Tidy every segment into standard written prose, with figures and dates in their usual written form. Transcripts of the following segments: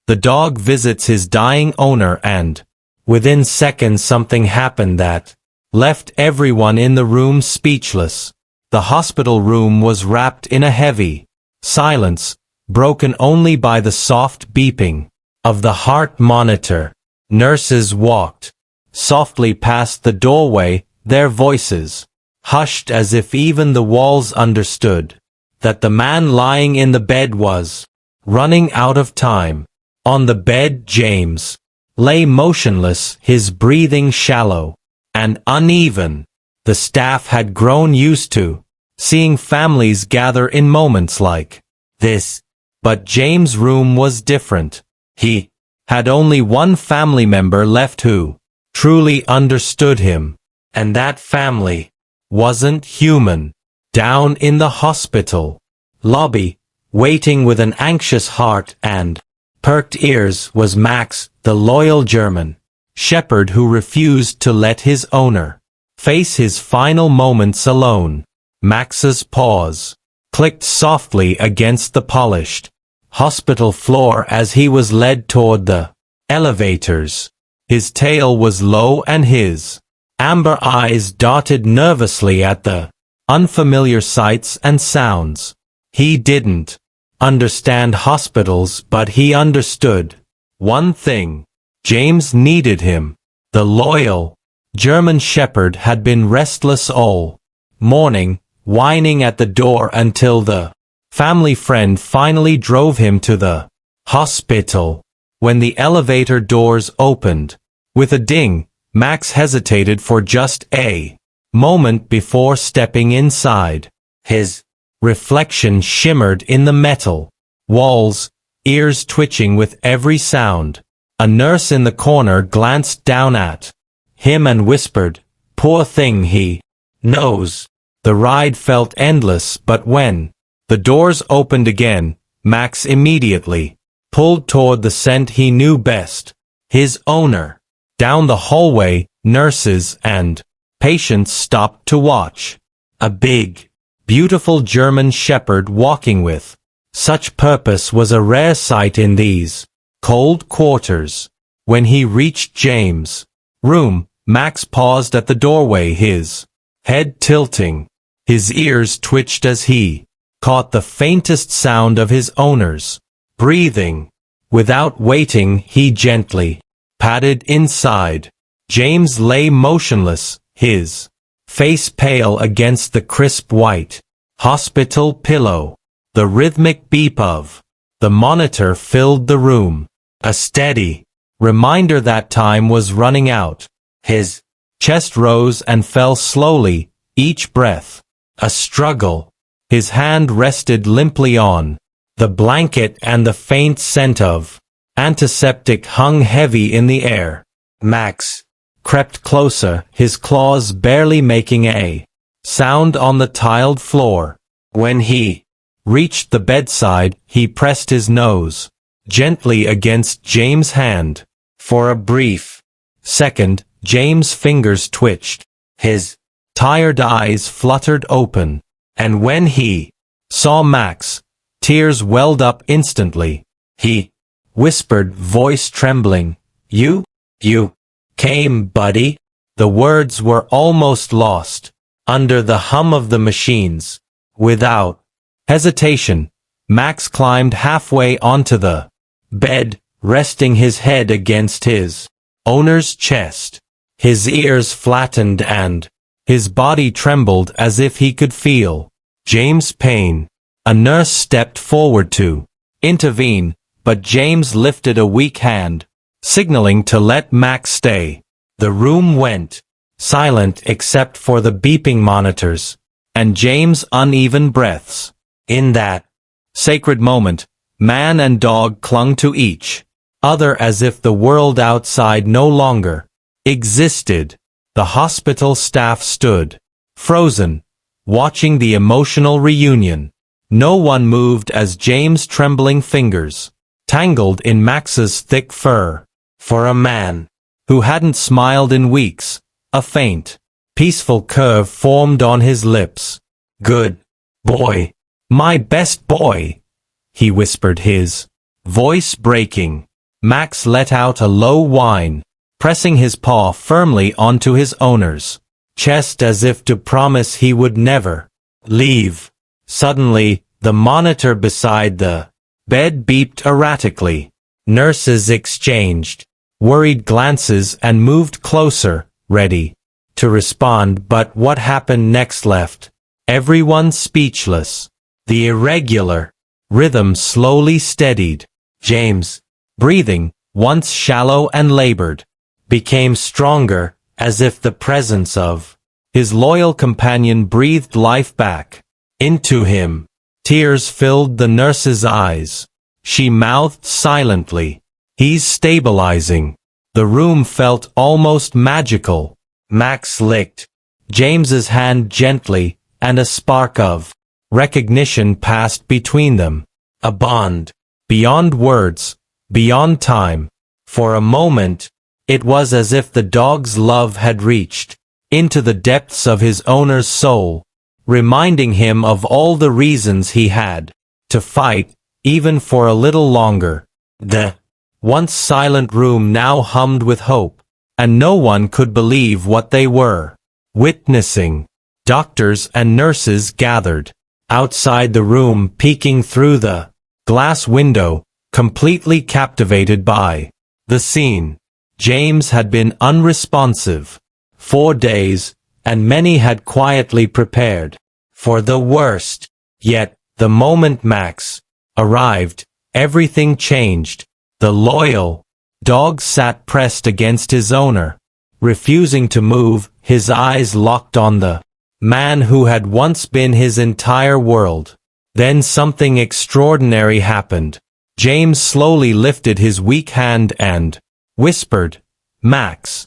The dog visits his dying owner and, within seconds something happened that left everyone in the room speechless. The hospital room was wrapped in a heavy silence, broken only by the soft beeping of the heart monitor. Nurses walked softly past the doorway, their voices hushed as if even the walls understood that the man lying in the bed was running out of time. On the bed James lay motionless, his breathing shallow and uneven. The staff had grown used to seeing families gather in moments like this, but James' room was different. He had only one family member left who truly understood him, and that family wasn't human. Down in the hospital lobby, waiting with an anxious heart and perked ears, was Max, the loyal German shepherd who refused to let his owner face his final moments alone. Max's paws clicked softly against the polished hospital floor as he was led toward the elevators. His tail was low and his amber eyes darted nervously at the unfamiliar sights and sounds. He didn't understand hospitals, but he understood one thing. James needed him. The loyal German shepherd had been restless all morning, whining at the door until the family friend finally drove him to the hospital. When the elevator doors opened with a ding, Max hesitated for just a moment before stepping inside. His reflection shimmered in the metal walls, ears twitching with every sound. A nurse in the corner glanced down at him and whispered, "Poor thing, he knows." The ride felt endless, but when the doors opened again, Max immediately pulled toward the scent he knew best, his owner. Down the hallway, nurses and patients stopped to watch. A big, beautiful German shepherd walking with such purpose was a rare sight in these cold quarters. When he reached James' room, Max paused at the doorway, his head tilting. His ears twitched as he caught the faintest sound of his owner's breathing. Without waiting, he gently padded inside. James lay motionless, his face pale against the crisp white hospital pillow. The rhythmic beep of the monitor filled the room, a steady reminder that time was running out. His chest rose and fell slowly, each breath a struggle. His hand rested limply on the blanket and the faint scent of antiseptic hung heavy in the air. Max crept closer, his claws barely making a sound on the tiled floor. When he reached the bedside, he pressed his nose gently against James' hand. For a brief second, James' fingers twitched. His tired eyes fluttered open, and when he saw Max, tears welled up instantly. He whispered, voice trembling, You came, buddy?" The words were almost lost under the hum of the machines. Without hesitation, Max climbed halfway onto the bed, resting his head against his owner's chest. His ears flattened and his body trembled as if he could feel James' pain. A nurse stepped forward to intervene, but James lifted a weak hand, signaling to let Max stay. The room went silent except for the beeping monitors and James' uneven breaths. In that sacred moment, man and dog clung to each other as if the world outside no longer existed. The hospital staff stood frozen, watching the emotional reunion. No one moved as James' trembling fingers tangled in Max's thick fur. For a man who hadn't smiled in weeks, a faint, peaceful curve formed on his lips. "Good boy, my best boy," he whispered, his voice breaking. Max let out a low whine, pressing his paw firmly onto his owner's chest as if to promise he would never leave. Suddenly, the monitor beside the bed beeped erratically. Nurses exchanged worried glances and moved closer, ready to respond, but what happened next left everyone speechless. The irregular rhythm slowly steadied. James' breathing, once shallow and labored, became stronger, as if the presence of his loyal companion breathed life back into him. Tears filled the nurse's eyes. She mouthed silently, "He's stabilizing." The room felt almost magical. Max licked James's hand gently, and a spark of recognition passed between them. A bond beyond words, beyond time. For a moment, it was as if the dog's love had reached into the depths of his owner's soul, reminding him of all the reasons he had to fight, even for a little longer. The once silent room now hummed with hope, and no one could believe what they were witnessing. Doctors and nurses gathered outside the room, peeking through the glass window, completely captivated by the scene. James had been unresponsive 4 days, and many had quietly prepared for the worst. Yet, the moment Max arrived, everything changed. The loyal dog sat pressed against his owner, refusing to move, his eyes locked on the man who had once been his entire world. Then something extraordinary happened. James slowly lifted his weak hand and whispered, "Max,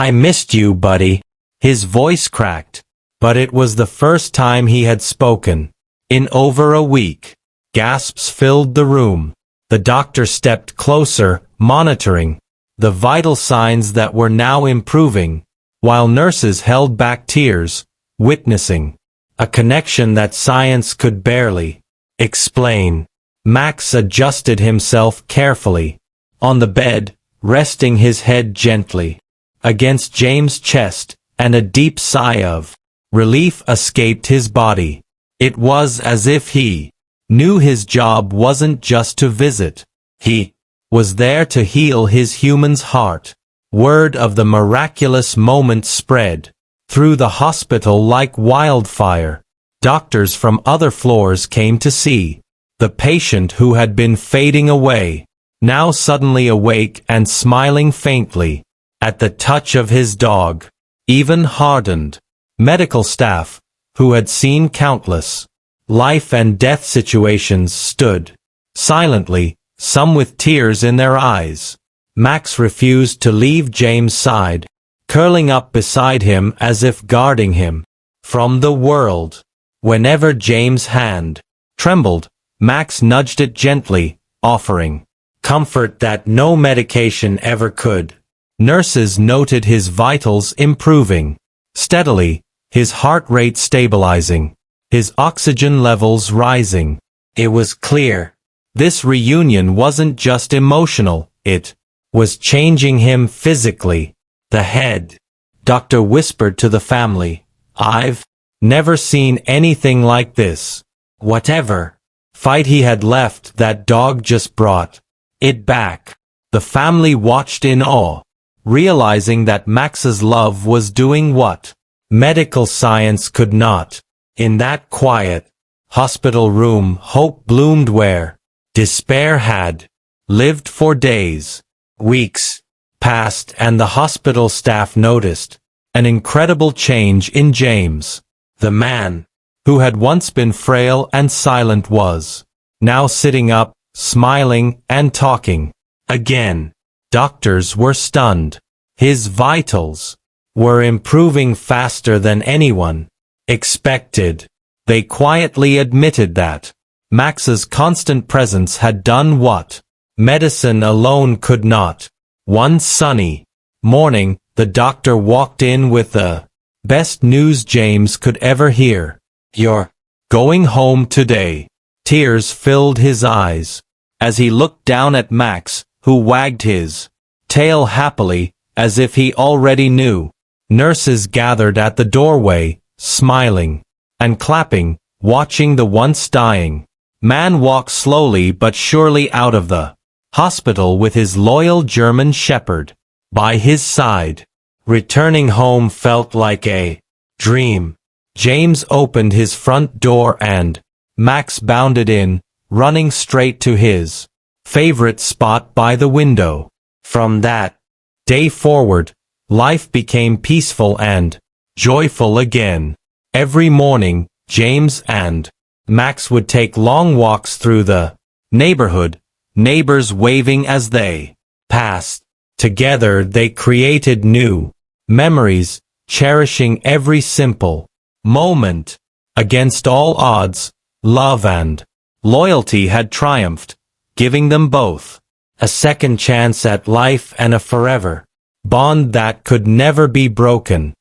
I missed you, buddy." His voice cracked, but it was the first time he had spoken in over a week. Gasps filled the room. The doctor stepped closer, monitoring the vital signs that were now improving, while nurses held back tears, witnessing a connection that science could barely explain. Max adjusted himself carefully on the bed, resting his head gently against James' chest, and a deep sigh of relief escaped his body. It was as if he knew his job wasn't just to visit. He was there to heal his human's heart. Word of the miraculous moment spread through the hospital like wildfire. Doctors from other floors came to see the patient who had been fading away, now suddenly awake and smiling faintly at the touch of his dog. Even hardened medical staff, who had seen countless life and death situations, stood silently, some with tears in their eyes. Max refused to leave James' side, curling up beside him as if guarding him from the world. Whenever James' hand trembled, Max nudged it gently, offering comfort that no medication ever could. Nurses noted his vitals improving steadily, his heart rate stabilizing, his oxygen levels rising. It was clear this reunion wasn't just emotional, it was changing him physically. The head doctor whispered to the family, "I've never seen anything like this." Whatever fight he had left, that dog just brought it back. The family watched in awe, realizing that Max's love was doing what medical science could not. In that quiet hospital room, hope bloomed where despair had lived for days. Weeks passed, and the hospital staff noticed an incredible change in James. The man who had once been frail and silent was now sitting up, smiling and talking again. Doctors were stunned. His vitals were improving faster than anyone expected. They quietly admitted that Max's constant presence had done what medicine alone could not. One sunny morning, the doctor walked in with the best news James could ever hear. "You're going home today." Tears filled his eyes as he looked down at Max, who wagged his tail happily, as if he already knew. Nurses gathered at the doorway, smiling and clapping, watching the once dying man walk slowly but surely out of the hospital with his loyal German shepherd by his side. Returning home felt like a dream. James opened his front door and Max bounded in, running straight to his favorite spot by the window. From that day forward, life became peaceful and joyful again. Every morning, James and Max would take long walks through the neighborhood, neighbors waving as they passed. Together they created new memories, cherishing every simple moment. Against all odds, love and loyalty had triumphed, giving them both a second chance at life and a forever bond that could never be broken.